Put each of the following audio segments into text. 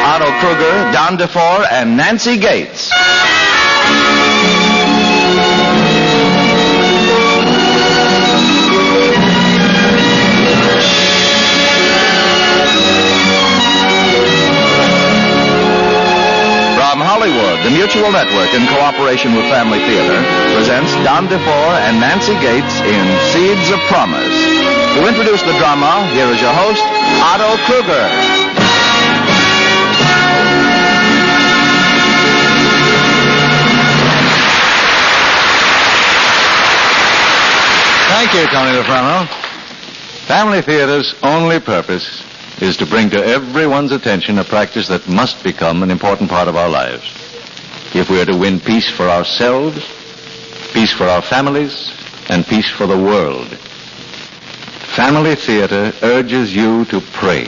Otto Kruger, Don DeFore, and Nancy Gates. From Hollywood, the Mutual Network, in cooperation with Family Theater, presents Don DeFore and Nancy Gates in Seeds of Promise. To introduce the drama, here is your host, Otto Kruger. Thank you, Tony DeFrano. Family Theater's only purpose is to bring to everyone's attention a practice that must become an important part of our lives. If we are to win peace for ourselves, peace for our families, and peace for the world, Family Theater urges you to pray.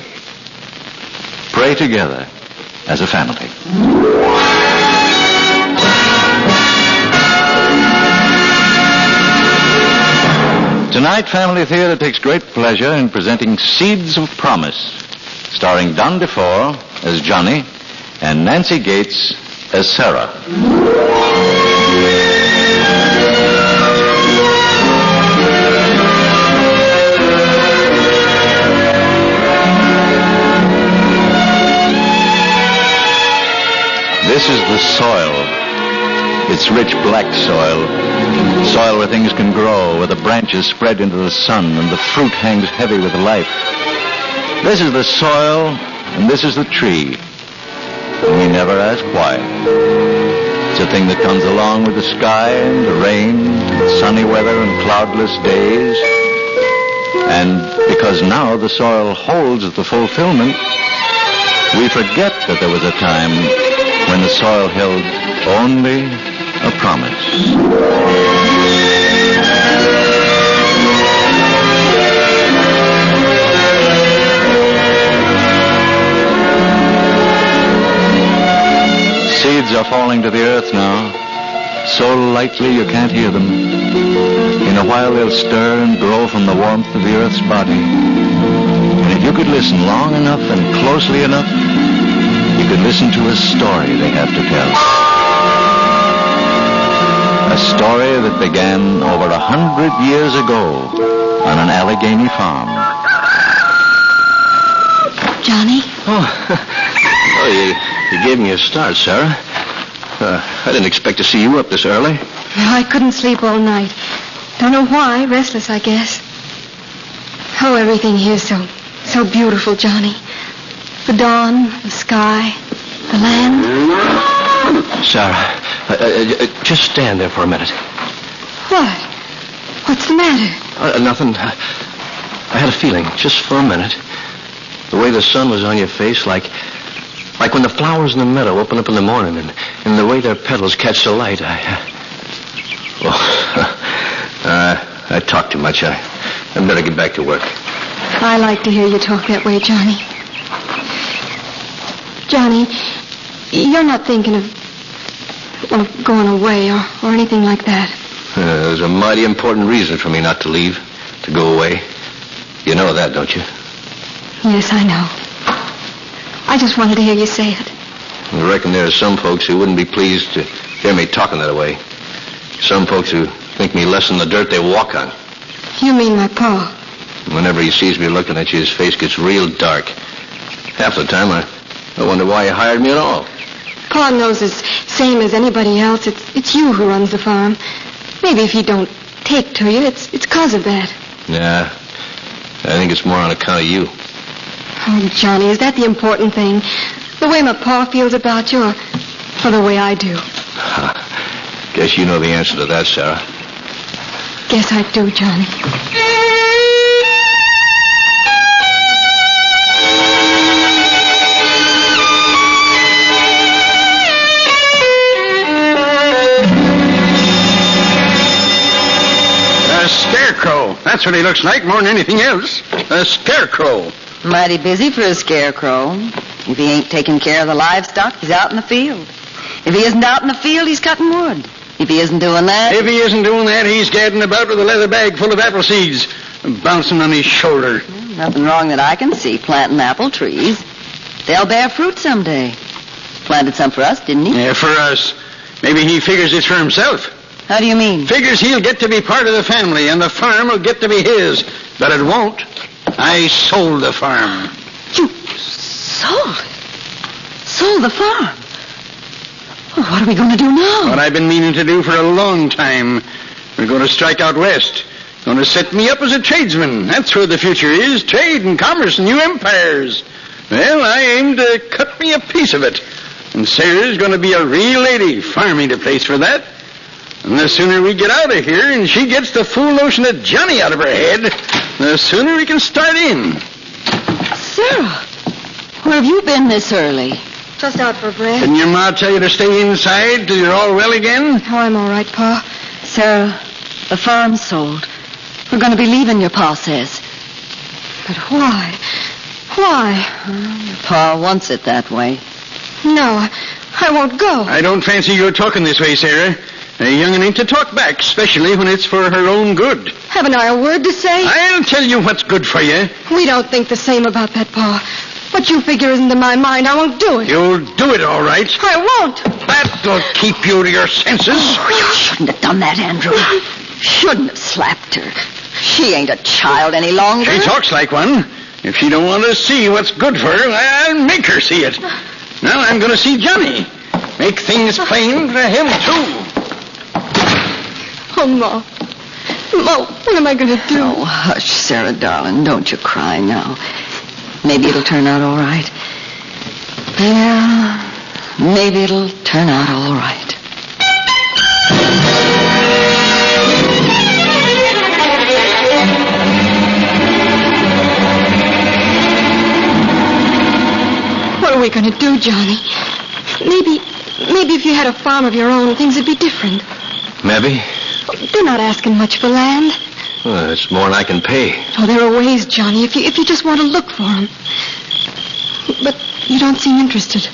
Pray together as a family. Tonight, Family Theater takes great pleasure in presenting Seeds of Promise, starring Don DeFore as Johnny and Nancy Gates as Sarah. This is the soil. It's rich black soil. Soil where things can grow, where the branches spread into the sun and the fruit hangs heavy with life. This is the soil, and this is the tree. And we never ask why. It's a thing that comes along with the sky and the rain, and sunny weather and cloudless days. And because now the soil holds the fulfillment, we forget that there was a time when the soil held only a promise. Seeds are falling to the earth now, so lightly you can't hear them. In a while they'll stir and grow from the warmth of the earth's body. And if you could listen long enough and closely enough, you could listen to a story they have to tell. A story that began over 100 years ago on an Allegheny farm. Johnny? You gave me a start, Sarah. I didn't expect to see you up this early. I couldn't sleep all night. Don't know why. Restless, I guess. Oh, everything here's so beautiful, Johnny. The dawn, the sky, the land. Sarah, just stand there for a minute. What? What's the matter? Nothing. I had a feeling, just for a minute. The way the sun was on your face, like when the flowers in the meadow open up in the morning and the way their petals catch the light. I talk too much. I better get back to work. I like to hear you talk that way, Johnny. Johnny, you're not thinking of going away or anything like that. There's a mighty important reason for me not to leave, to go away. You know that, don't you? Yes, I know. I just wanted to hear you say it. I reckon there are some folks who wouldn't be pleased to hear me talking that way. Some folks who think me less than the dirt they walk on. You mean my pa? Whenever he sees me looking at you, his face gets real dark. Half the time, I wonder why you hired me at all. Pa knows as same as anybody else. It's you who runs the farm. Maybe if he don't take to you, it's because of that. Yeah, I think it's more on account of you. Oh, Johnny, is that the important thing? The way my pa feels about you or the way I do? Guess you know the answer to that, Sarah. Guess I do, Johnny. A scarecrow. That's what he looks like more than anything else. A scarecrow. Mighty busy for a scarecrow. If he ain't taking care of the livestock, he's out in the field. If he isn't out in the field, he's cutting wood. If he isn't doing that... If he isn't doing that, he's gadding about with a leather bag full of apple seeds, bouncing on his shoulder. Nothing wrong that I can see, planting apple trees. They'll bear fruit someday. Planted some for us, didn't he? Yeah, for us. Maybe he figures it's for himself. How do you mean? Figures he'll get to be part of the family, and the farm will get to be his. But it won't. I sold the farm. You sold it? Sold the farm? Well, what are we going to do now? What I've been meaning to do for a long time. We're going to strike out west. Going to set me up as a tradesman. That's where the future is. Trade and commerce and new empires. Well, I aim to cut me a piece of it. And Sarah's going to be a real lady. Farming the place for that. And the sooner we get out of here and she gets the fool notion of Johnny out of her head, the sooner we can start in. Sarah, where have you been this early? Just out for breath. Didn't your ma tell you to stay inside till you're all well again? Oh, I'm all right, Pa. Sarah, the farm's sold. We're going to be leaving, your Pa says. But why? Why? Your Pa wants it that way. No, I won't go. I don't fancy you're talking this way, Sarah. A young'un ain't to talk back, especially when it's for her own good. Haven't I a word to say? I'll tell you what's good for you. We don't think the same about that, Pa. What you figure isn't in my mind. I won't do it. You'll do it, all right. I won't. That'll keep you to your senses. Oh, you shouldn't have done that, Andrew. Shouldn't have slapped her. She ain't a child any longer. She talks like one. If she don't want to see what's good for her, I'll make her see it. Now I'm going to see Johnny. Make things plain for him, too. Oh, Ma. Ma, what am I going to do? Oh, hush, Sarah, darling. Don't you cry now. Maybe it'll turn out all right. Yeah, maybe it'll turn out all right. What are we going to do, Johnny? Maybe if you had a farm of your own, things would be different. Maybe. They're not asking much for land. Well, it's more than I can pay. Oh, there are ways, Johnny, if you just want to look for them. But you don't seem interested.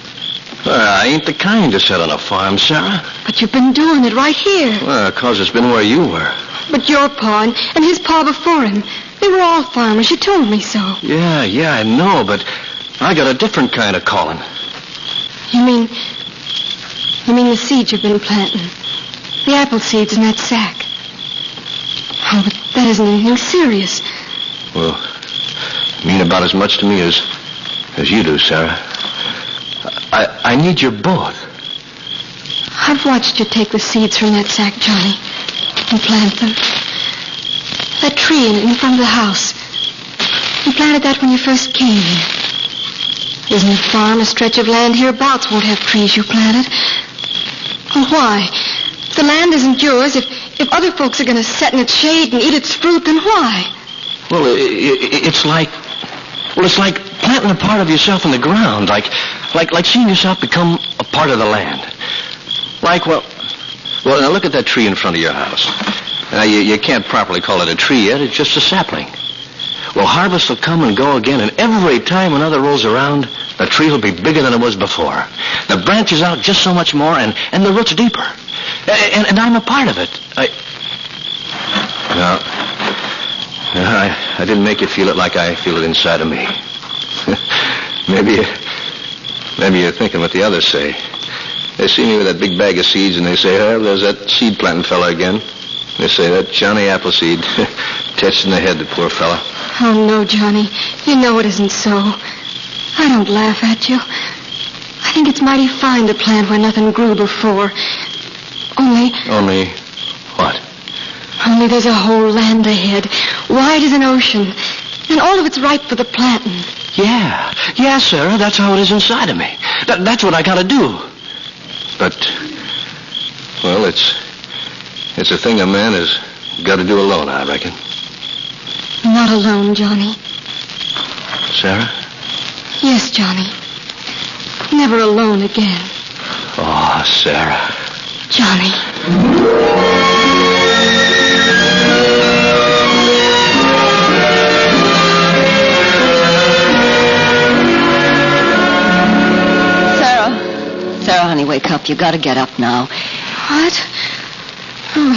Well, I ain't the kind to sit on a farm, Sarah. But you've been doing it right here. Well, 'cause it's been where you were. But your pa and his pa before him, they were all farmers. You told me so. Yeah, I know, but I got a different kind of calling. You mean the seeds you've been planting? The apple seeds in that sack? Oh, but that isn't anything serious. Well, mean about as much to me as you do, Sarah. I need you both. I've watched you take the seeds from that sack, Johnny, and plant them. That tree in front of the house. You planted that when you first came here. Isn't the farm a stretch of land hereabouts won't have trees you planted? Well, why? If the land isn't yours, if other folks are going to sit in its shade and eat its fruit, then why? Well, it's like planting a part of yourself in the ground, like seeing yourself become a part of the land. Well, now look at that tree in front of your house. Now, you can't properly call it a tree yet. It's just a sapling. Well, harvest will come and go again, and every time another rolls around, the tree will be bigger than it was before. The branches out just so much more, and the roots deeper. And I'm a part of it. No, I didn't make you feel it like I feel it inside of me. Maybe you're thinking what the others say. They see me with that big bag of seeds, and they say, oh, there's that seed planting fella again. They say, that Johnny Appleseed. Touched in the head, the poor fella. Oh, no, Johnny. You know it isn't so. I don't laugh at you. I think it's mighty fine to plant where nothing grew before. Only what? Only there's a whole land ahead, wide as an ocean, and all of it's ripe for the planting. Yeah, Sarah, that's how it is inside of me. That's what I gotta do. But, well, it's a thing a man has got to do alone, I reckon. Not alone, Johnny. Sarah? Yes, Johnny. Never alone again. Oh, Sarah. Johnny. Sarah, honey, wake up. You gotta get up now. What? Oh,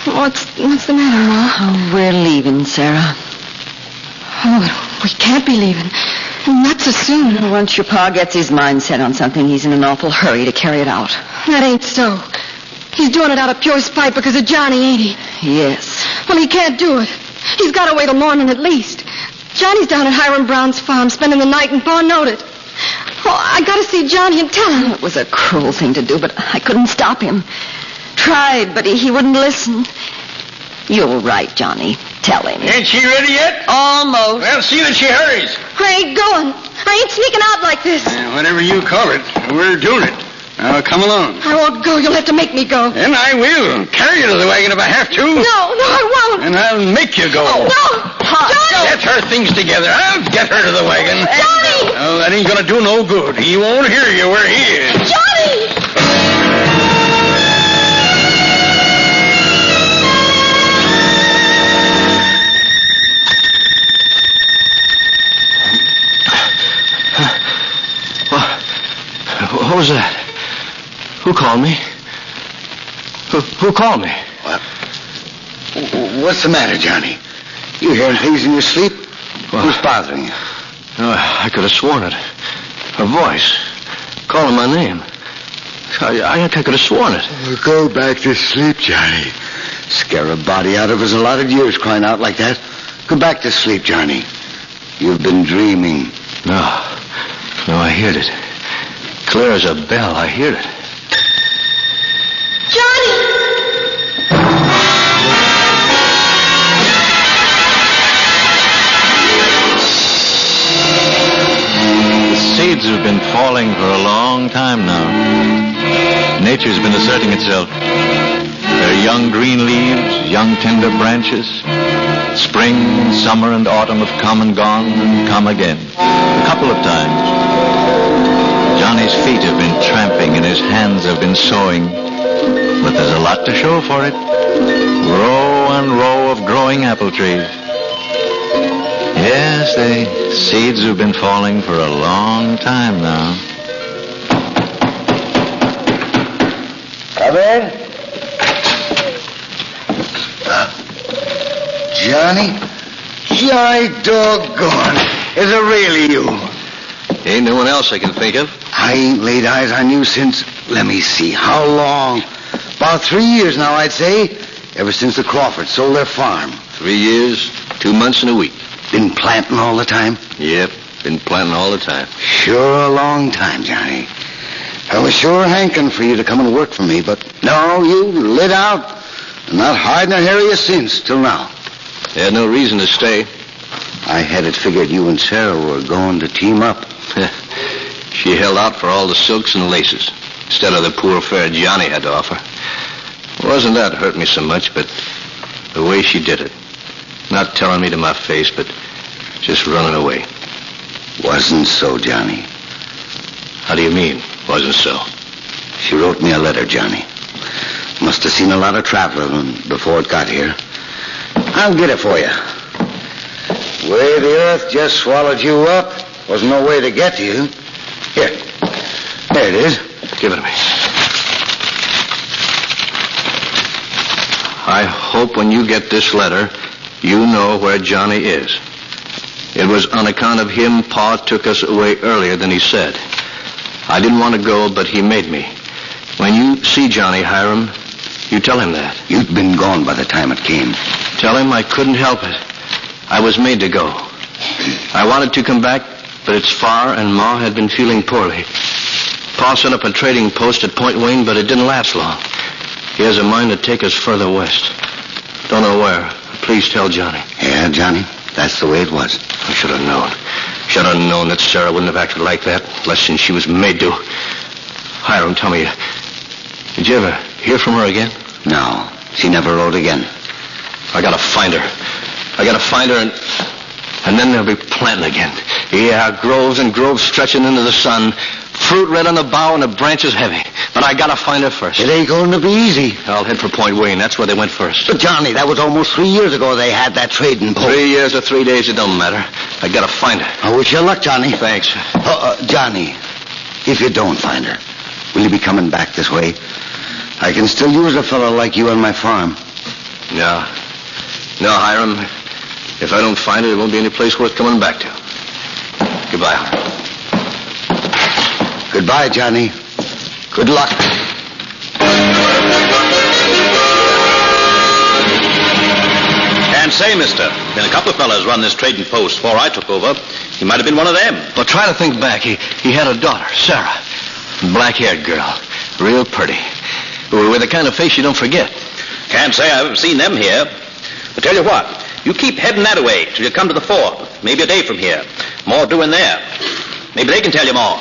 what's the matter, Ma? Oh, we're leaving, Sarah. Oh, we can't be leaving. Not so soon. Once your pa gets his mind set on something, he's in an awful hurry to carry it out. That ain't so. He's doing it out of pure spite because of Johnny, ain't he? Yes. Well, he can't do it. He's got to wait till morning at least. Johnny's down at Hiram Brown's farm spending the night, and Pa knowed it. Oh, I got to see Johnny and tell him. It was a cruel thing to do, but I couldn't stop him. Tried, but he wouldn't listen. You're right, Johnny. Tell him. Ain't she ready yet? Almost. Well, see that she hurries. I ain't going. I ain't sneaking out like this. Whatever you call it, we're doing it. Now, come along. I won't go. You'll have to make me go. And I will. Carry you to the wagon if I have to. No, I won't. And I'll make you go. Oh, no. Johnny! Get her things together. I'll get her to the wagon. Johnny! Oh, that ain't gonna do no good. He won't hear you where he is. Johnny! What was that? Who called me? Who called me? What? What's the matter, Johnny? You hearing things in your sleep? Who's bothering you? No, I could have sworn it. A voice. Calling my name. I could have sworn it. Well, go back to sleep, Johnny. Scare a body out of his allotted years crying out like that. Go back to sleep, Johnny. You've been dreaming. No, I heard it. Clear as a bell, I heard it. Johnny! The seeds have been falling for a long time now. Nature's been asserting itself. There are young green leaves, young tender branches. Spring, summer, and autumn have come and gone and come again. A couple of times. Johnny's feet have been tramping and his hands have been sowing. But there's a lot to show for it. Row and row of growing apple trees. Yes, the seeds have been falling for a long time now. Come in. Johnny? Johnny doggone. Is it really you? Ain't no one else I can think of. I ain't laid eyes on you since, let me see, how long? About 3 years now, I'd say. Ever since the Crawfords sold their farm. 3 years, 2 months, and a week. Been planting all the time? Yep, been planting all the time. Sure a long time, Johnny. I was sure hankering for you to come and work for me, but no, you lit out. And not hiding a hair of you since, till now. Had no reason to stay. I had it figured you and Sarah were going to team up. She held out for all the silks and laces, instead of the poor fare Johnny had to offer. Wasn't that hurt me so much, but the way she did it. Not telling me to my face, but just running away. Wasn't so, Johnny. How do you mean, wasn't so? She wrote me a letter, Johnny. Must have seen a lot of traveling before it got here. I'll get it for you. Way the earth just swallowed you up. Wasn't no way to get to you. Here. There it is. Give it to me. I hope when you get this letter, you know where Johnny is. It was on account of him Pa took us away earlier than he said. I didn't want to go, but he made me. When you see Johnny, Hiram, you tell him that. You'd been gone by the time it came. Tell him I couldn't help it. I was made to go. I wanted to come back, but it's far, and Ma had been feeling poorly. Pa set up a trading post at Point Wayne, but it didn't last long. He has a mind to take us further west. Don't know where. Please tell Johnny. Yeah, Johnny, that's the way it was. I should have known. Should have known that Sarah wouldn't have acted like that, less than she was made to. Hiram, tell me, did you ever hear from her again? No, she never wrote again. I gotta find her. I gotta find her, and then they'll be planting again. Yeah, groves and groves stretching into the sun. Fruit red on the bough and the branches heavy. But I gotta find her first. It ain't going to be easy. I'll head for Point Wayne. That's where they went first. But, Johnny, that was almost 3 years ago they had that trading post. 3 years or 3 days, it don't matter. I gotta find her. I wish you luck, Johnny. Thanks. Johnny, if you don't find her, will you be coming back this way? I can still use a fellow like you on my farm. No, Hiram. If I don't find her, there won't be any place worth coming back to. Goodbye, Hunter. Goodbye, Johnny. Good luck. And say, mister, been a couple of fellas run this trading post before I took over. He might have been one of them. Well, try to think back. He had a daughter, Sarah. Black-haired girl. Real pretty. With the kind of face you don't forget. Can't say I've ever seen them here. But tell you what, you keep heading that way till you come to the fort. Maybe a day from here. More doing there. Maybe they can tell you more.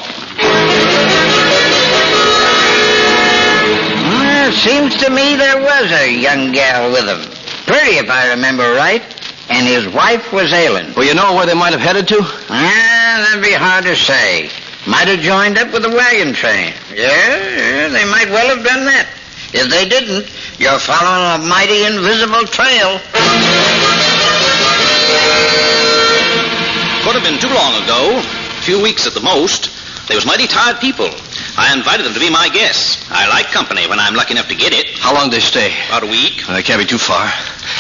Well, seems to me there was a young gal with him. Pretty, if I remember right. And his wife was ailing. Well, you know where they might have headed to? That'd be hard to say. Might have joined up with the wagon train. Yeah, they might well have done that. If they didn't, you're following a mighty invisible trail. Could have been too long ago. A few weeks at the most. They was mighty tired people. I invited them to be my guests. I like company when I'm lucky enough to get it. How long did they stay? About a week. Well, they can't be too far.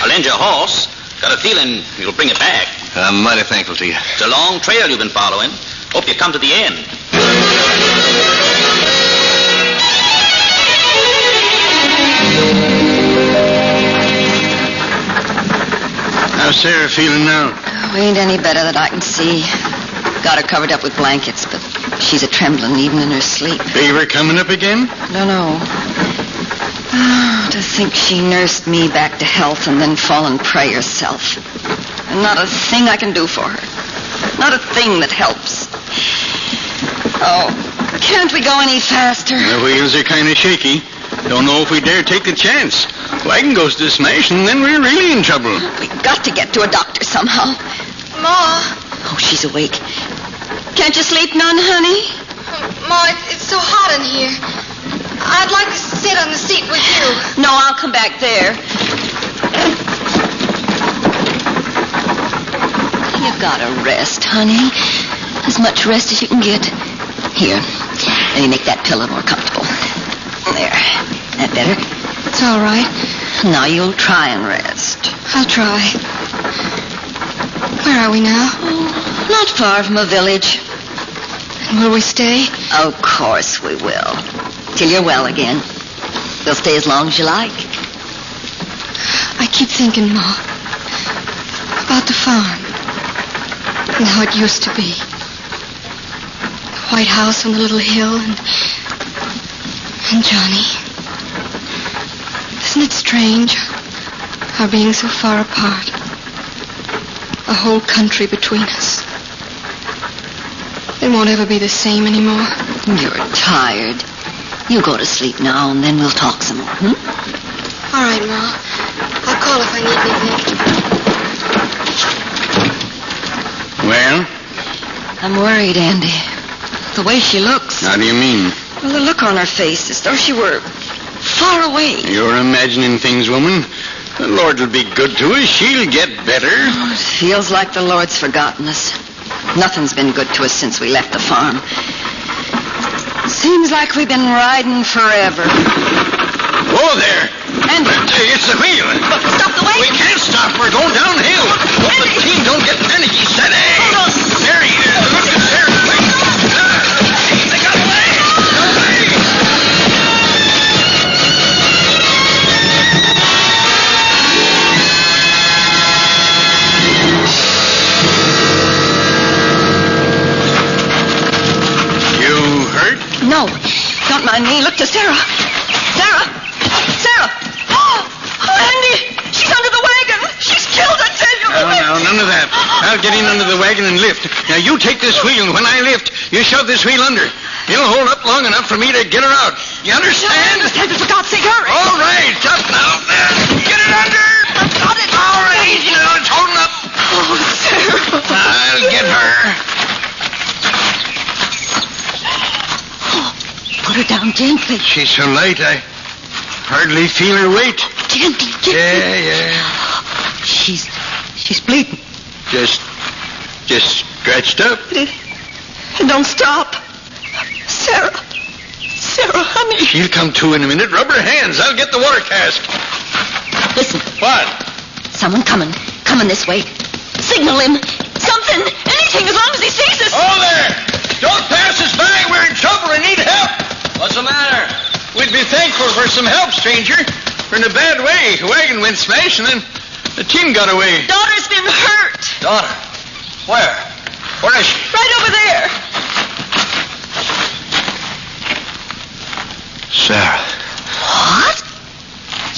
I'll lend you a horse. Got a feeling you'll bring it back. I'm mighty thankful to you. It's a long trail you've been following. Hope you come to the end. How's Sarah feeling now? Oh, ain't any better that I can see. Got her covered up with blankets, but she's a trembling even in her sleep. Fever coming up again? Don't know. Oh, to think she nursed me back to health and then fall and pray herself. And not a thing I can do for her. Not a thing that helps. Oh, can't we go any faster? The wheels are kind of shaky. Don't know if we dare take the chance. Wagon goes to smash, and then we're really in trouble. We got to get to a doctor somehow. Ma. Oh, she's awake. Can't you sleep none, honey? Ma, it's so hot in here. I'd like to sit on the seat with you. No, I'll come back there. You gotta rest, honey. As much rest as you can get. Here, let me make that pillow more comfortable. There. That better? It's all right. Now you'll try and rest. I'll try. Where are we now? Oh, not far from a village. And will we stay? Of course we will. Till you're well again. We'll stay as long as you like. I keep thinking, Ma, about the farm and how it used to be. The white house on the little hill and Johnny. Isn't it strange, our being so far apart? A whole country between us. It won't ever be the same anymore. You're tired. You go to sleep now, and then we'll talk some more, All right, Ma. I'll call if I need anything. Well? I'm worried, Andy. The way she looks. How do you mean? Well, the look on her face, as though she were far away. You're imagining things, woman. The Lord will be good to us. She'll get better. Oh, it feels like the Lord's forgotten us. Nothing's been good to us since we left the farm. Seems like we've been riding forever. Whoa there! Andy! It's the wheel. Stop the wagon! We can't stop. We're going downhill. Hope the team don't get panicky. Steady! There he is. Look at Sarah's place. They got away! You hurt? No. Don't mind me. Look to Sarah. Sarah! Sarah! Oh, Andy! She's under the wagon! She's killed, I tell you! No, none of that. I'll get in under the wagon and lift. Now, you take this wheel, and when I lift, you shove this wheel under. It'll hold up long enough for me to get her out. You understand? I understand, but for God's sake, hurry! All right, up now. There. Get it under. I've got it. All right, easy now. It's holding up. Oh, Sarah. I'll get her. Put her down gently. She's so light, I hardly feel her weight. Gently, gently. Yeah. She's bleeding. Just scratched up. Don't stop. Sarah, honey. She'll come to in a minute. Rub her hands. I'll get the water cask. Listen. What? Someone coming this way. Signal him. Something. Anything, as long as he sees us. Oh, there! some help, stranger. We're in a bad way. The wagon went smash, and then the team got away. Daughter's been hurt. Daughter? Where? Where is she? Right over there. Sarah. What?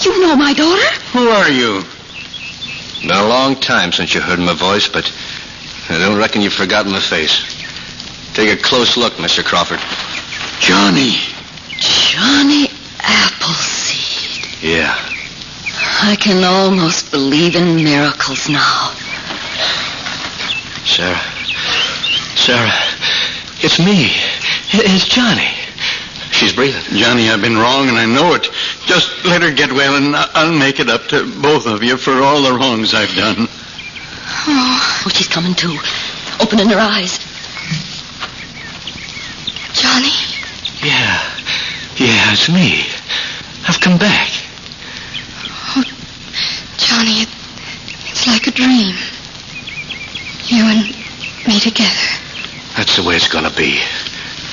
You know my daughter? Who are you? Been a long time since you heard my voice, but I don't reckon you've forgotten my face. Take a close look, Mr. Crawford. Johnny. Johnny Appleseed. Yeah. I can almost believe in miracles now. Sarah. Sarah. It's me. It's Johnny. She's breathing. Johnny, I've been wrong, and I know it. Just let her get well, and I'll make it up to both of you for all the wrongs I've done. Oh, she's coming to. Opening her eyes. Johnny? Yeah, it's me. I've come back. Oh, Johnny, it's like a dream. You and me together. That's the way it's going to be.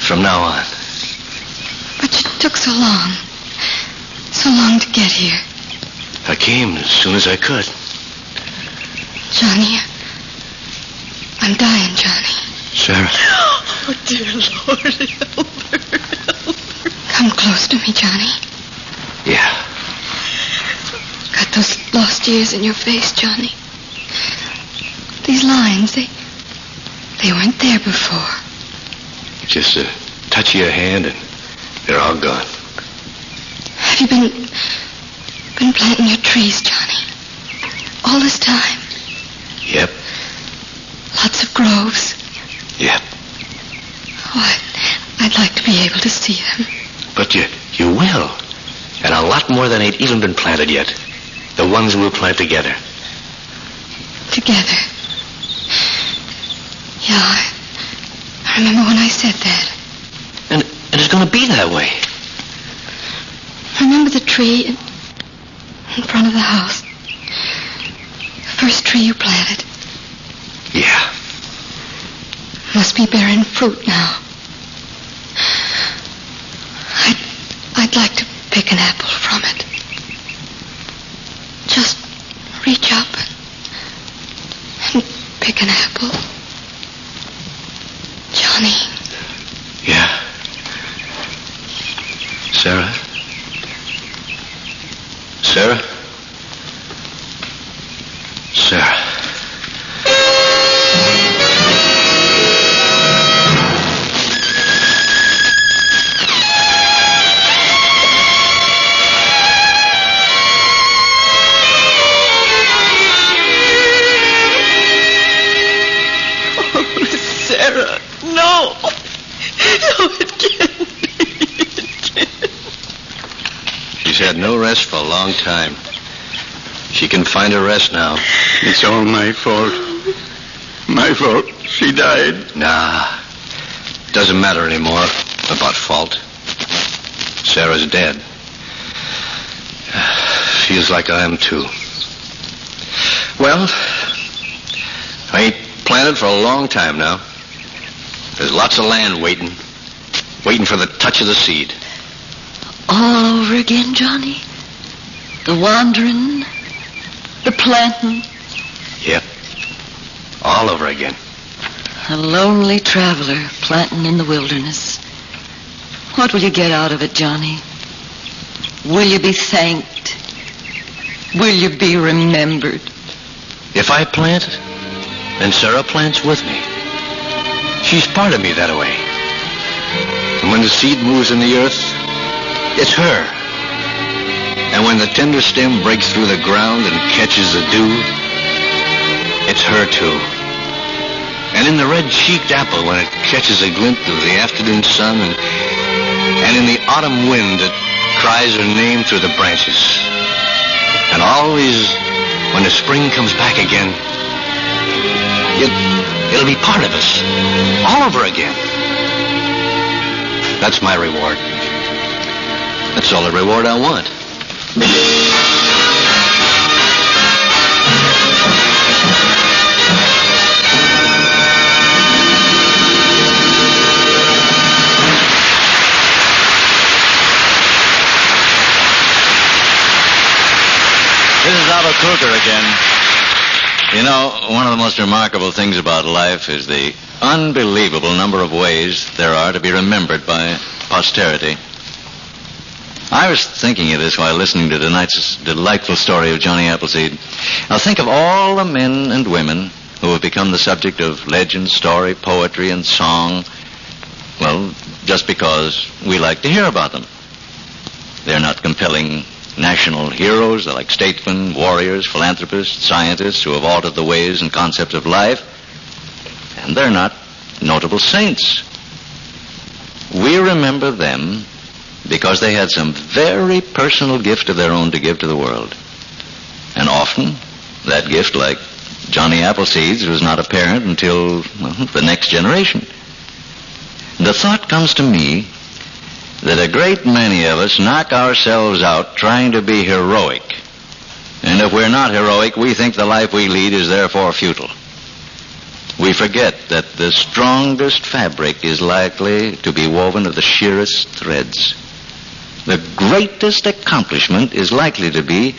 From now on. But you took so long. So long to get here. I came as soon as I could. Johnny, I'm dying, Johnny. Sarah. Oh, dear Lord, help her. Come close to me, Johnny. Yeah. Got those lost years in your face, Johnny. These lines, they weren't there before. Just a touch of your hand and they're all gone. Have you been planting your trees, Johnny? All this time? Yep. Lots of groves? Yep. Oh, I'd like to be able to see them. But you will. And a lot more than ain't even been planted yet. The ones we'll plant together. Together? Yeah, I remember when I said that. And it's going to be that way. Remember the tree in front of the house? The first tree you planted. Yeah. Must be bearing fruit now. I'd like to pick an apple from it. Just reach up and pick an apple. Johnny. Yeah. Sarah? Sarah? Sarah. Sarah, no. No, it can't be. It can't. She's had no rest for a long time. She can find her rest now. It's all my fault. My fault. She died. Nah. Doesn't matter anymore about fault. Sarah's dead. Feels like I am too. Well, I ain't planted for a long time now. There's lots of land waiting for the touch of the seed. All over again, Johnny? The wandering, the planting. Yep. All over again. A lonely traveler planting in the wilderness. What will you get out of it, Johnny? Will you be thanked? Will you be remembered? If I plant, then Sarah plants with me. She's part of me that way. And when the seed moves in the earth, it's her. And when the tender stem breaks through the ground and catches the dew, it's her too. And in the red-cheeked apple when it catches a glint of the afternoon sun, and in the autumn wind that cries her name through the branches. And always when the spring comes back again, it'll be part of us, all over again. That's my reward. That's all the reward I want. Kruger again. You know, one of the most remarkable things about life is the unbelievable number of ways there are to be remembered by posterity. I was thinking of this while listening to tonight's delightful story of Johnny Appleseed. Now think of all the men and women who have become the subject of legend, story, poetry, and song, well, just because we like to hear about them. They're not compelling national heroes. They're like statesmen, warriors, philanthropists, scientists who have altered the ways and concepts of life. And they're not notable saints. We remember them because they had some very personal gift of their own to give to the world. And often, that gift, like Johnny Appleseed's, was not apparent until the next generation. The thought comes to me that a great many of us knock ourselves out trying to be heroic. And if we're not heroic, we think the life we lead is therefore futile. We forget that the strongest fabric is likely to be woven of the sheerest threads. The greatest accomplishment is likely to be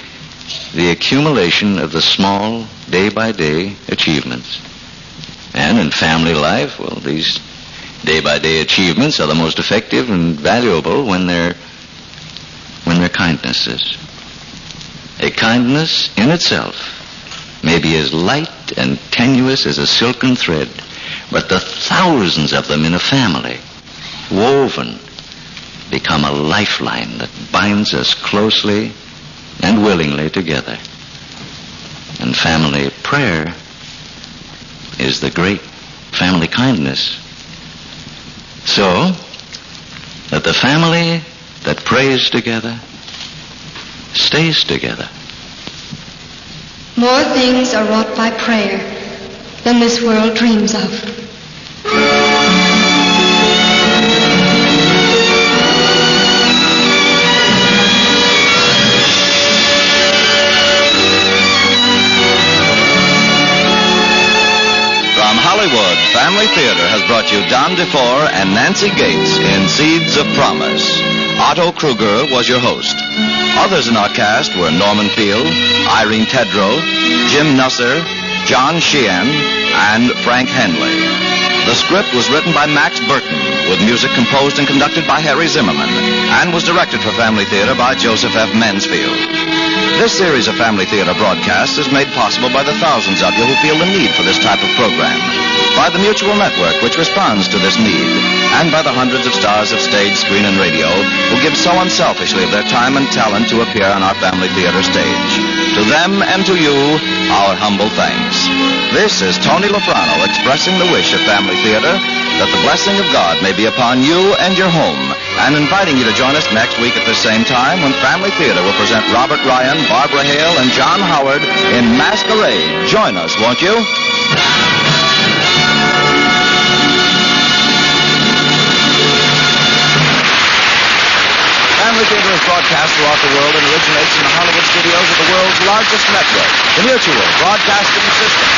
the accumulation of the small, day-by-day achievements. And in family life, well, these day-by-day achievements are the most effective and valuable when they're kindnesses. A kindness in itself may be as light and tenuous as a silken thread, but the thousands of them in a family, woven, become a lifeline that binds us closely and willingly together. And family prayer is the great family kindness. So that the family that prays together stays together. More things are wrought by prayer than this world dreams of. Hollywood, Family Theater has brought you Don DeFore and Nancy Gates in Seeds of Promise. Otto Kruger was your host. Others in our cast were Norman Field, Irene Tedrow, Jim Nusser, John Sheehan, and Frank Henley. The script was written by Max Burton, with music composed and conducted by Harry Zimmerman, and was directed for Family Theater by Joseph F. Mansfield. This series of Family Theater broadcasts is made possible by the thousands of you who feel the need for this type of program, by the Mutual Network, which responds to this need, and by the hundreds of stars of stage, screen, and radio who give so unselfishly of their time and talent to appear on our Family Theater stage. To them and to you, our humble thanks. This is Tony Lofrano expressing the wish of Family Theater that the blessing of God may be upon you and your home, and inviting you to join us next week at the same time when Family Theater will present Robert Ryan, Barbara Hale, and John Howard in Masquerade. Join us, won't you? Family Theater is broadcast throughout the world and originates in the Hollywood studios of the world's largest network, the Mutual Broadcasting System.